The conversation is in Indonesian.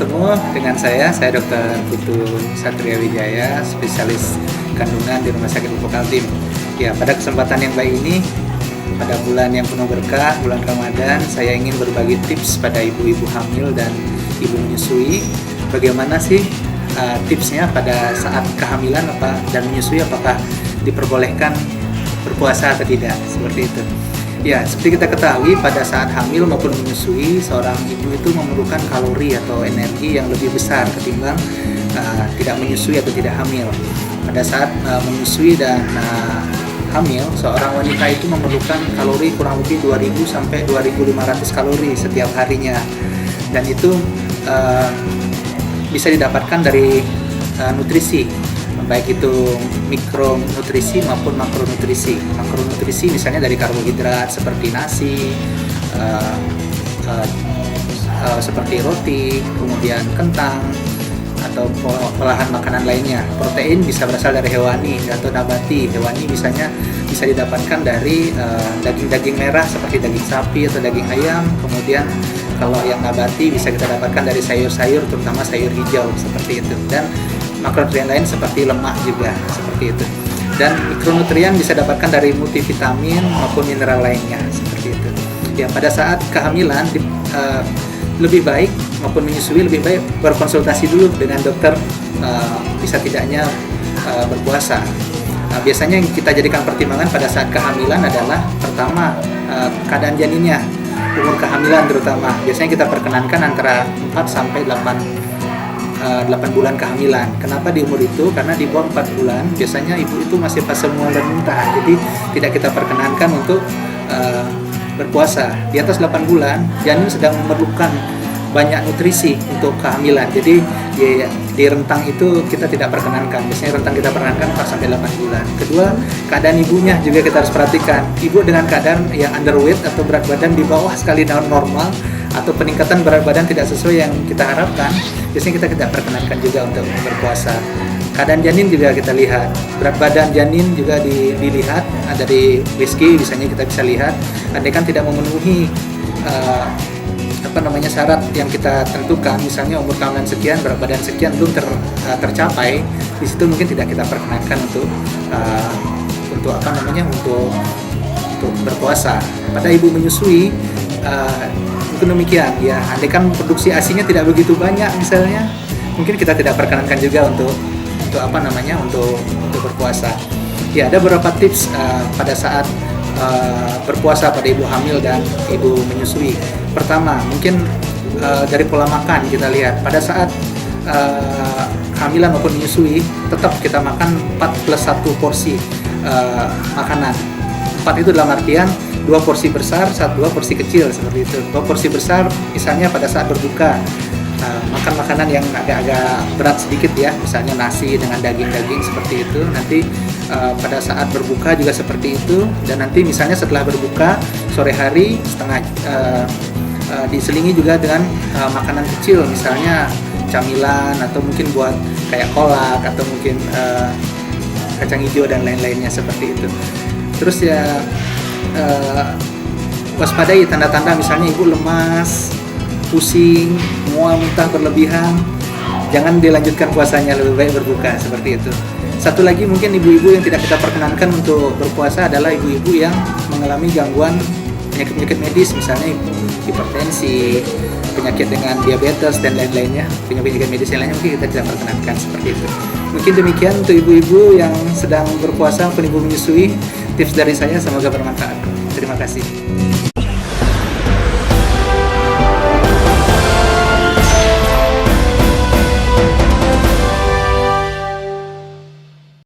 bertemu dengan saya Dr. Putu Satria Wijaya, spesialis kandungan di Rumah Sakit Pupuk Kaltim. Ya, pada kesempatan yang baik ini, pada bulan yang penuh berkah, bulan Ramadan, saya ingin berbagi tips pada ibu-ibu hamil dan ibu menyusui. Bagaimana sih tipsnya pada saat kehamilan dan menyusui, apakah diperbolehkan berpuasa atau tidak, seperti itu. Ya, seperti kita ketahui, pada saat hamil maupun menyusui, seorang ibu itu memerlukan kalori atau energi yang lebih besar ketimbang tidak menyusui atau tidak hamil. Pada saat menyusui dan hamil, seorang wanita itu memerlukan kalori kurang lebih 2000 sampai 2500 kalori setiap harinya. Dan itu bisa didapatkan dari nutrisi, baik itu mikronutrisi maupun makronutrisi. Makronutrisi misalnya dari karbohidrat seperti nasi, seperti roti, kemudian kentang, atau olahan makanan lainnya. Protein bisa berasal dari hewani atau nabati. Hewani bisa didapatkan dari daging-daging merah seperti daging sapi atau daging ayam. Kemudian kalau yang nabati bisa kita dapatkan dari sayur-sayur, terutama sayur hijau seperti itu. Dan makronutrien lain seperti lemak juga seperti itu. Dan mikronutrien bisa dapatkan dari multivitamin maupun mineral lainnya seperti itu. Ya, pada saat kehamilan lebih baik maupun menyusui lebih baik berkonsultasi dulu dengan dokter bisa tidaknya berpuasa. Biasanya yang kita jadikan pertimbangan pada saat kehamilan adalah pertama keadaan janinnya, umur kehamilan terutama. Biasanya kita perkenankan antara 4 sampai 8 bulan kehamilan. Kenapa di umur itu? Karena di bawah 4 bulan biasanya ibu itu masih fase mual dan muntah, jadi tidak kita perkenankan untuk berpuasa. Di atas 8 bulan janin sedang memerlukan banyak nutrisi untuk kehamilan, jadi di rentang itu kita tidak perkenankan. Biasanya rentang kita perkenankan 4 sampai 8 bulan. Kedua, keadaan ibunya juga kita harus perhatikan. Ibu dengan keadaan yang underweight atau berat badan di bawah sekali normal, atau peningkatan berat badan tidak sesuai yang kita harapkan, biasanya kita tidak perkenankan juga untuk berpuasa. Keadaan janin juga kita lihat, berat badan janin juga dilihat. Dari whisky misalnya kita bisa lihat, andaikan tidak memenuhi syarat yang kita tentukan, misalnya umur kehamilan sekian, berat badan sekian belum tercapai, di situ mungkin tidak kita perkenankan untuk berpuasa. Pada ibu menyusui mungkin demikian ya, andaikan produksi ASI-nya tidak begitu banyak misalnya, mungkin kita tidak perkenankan juga untuk berpuasa. Ya, ada beberapa tips pada saat berpuasa pada ibu hamil dan ibu menyusui. Pertama, mungkin dari pola makan kita lihat. Pada saat kehamilan maupun menyusui, tetap kita makan 4+1 porsi makanan. 4 itu dalam artian 2 porsi besar, 2 porsi kecil seperti itu. 2 porsi besar misalnya pada saat berbuka, makan makanan yang agak berat sedikit ya, misalnya nasi dengan daging-daging seperti itu. Nanti pada saat berbuka juga seperti itu, dan nanti misalnya setelah berbuka sore hari diselingi juga dengan makanan kecil, misalnya camilan atau mungkin buat kayak kolak atau mungkin kacang hijau dan lain-lainnya seperti itu. Terus ya waspadai tanda-tanda misalnya ibu lemas, pusing, mual, muntah berlebihan, jangan dilanjutkan puasanya, lebih baik berbuka seperti itu. Satu lagi, mungkin ibu-ibu yang tidak kita perkenankan untuk berpuasa adalah ibu-ibu yang mengalami gangguan penyakit-penyakit medis, misalnya hipertensi, penyakit dengan diabetes dan lain-lainnya, penyakit medis yang lainnya mungkin kita tidak perkenankan seperti itu. Mungkin demikian untuk ibu-ibu yang sedang berpuasa maupun ibu menyusui, tips dari saya, semoga bermanfaat. Terima kasih.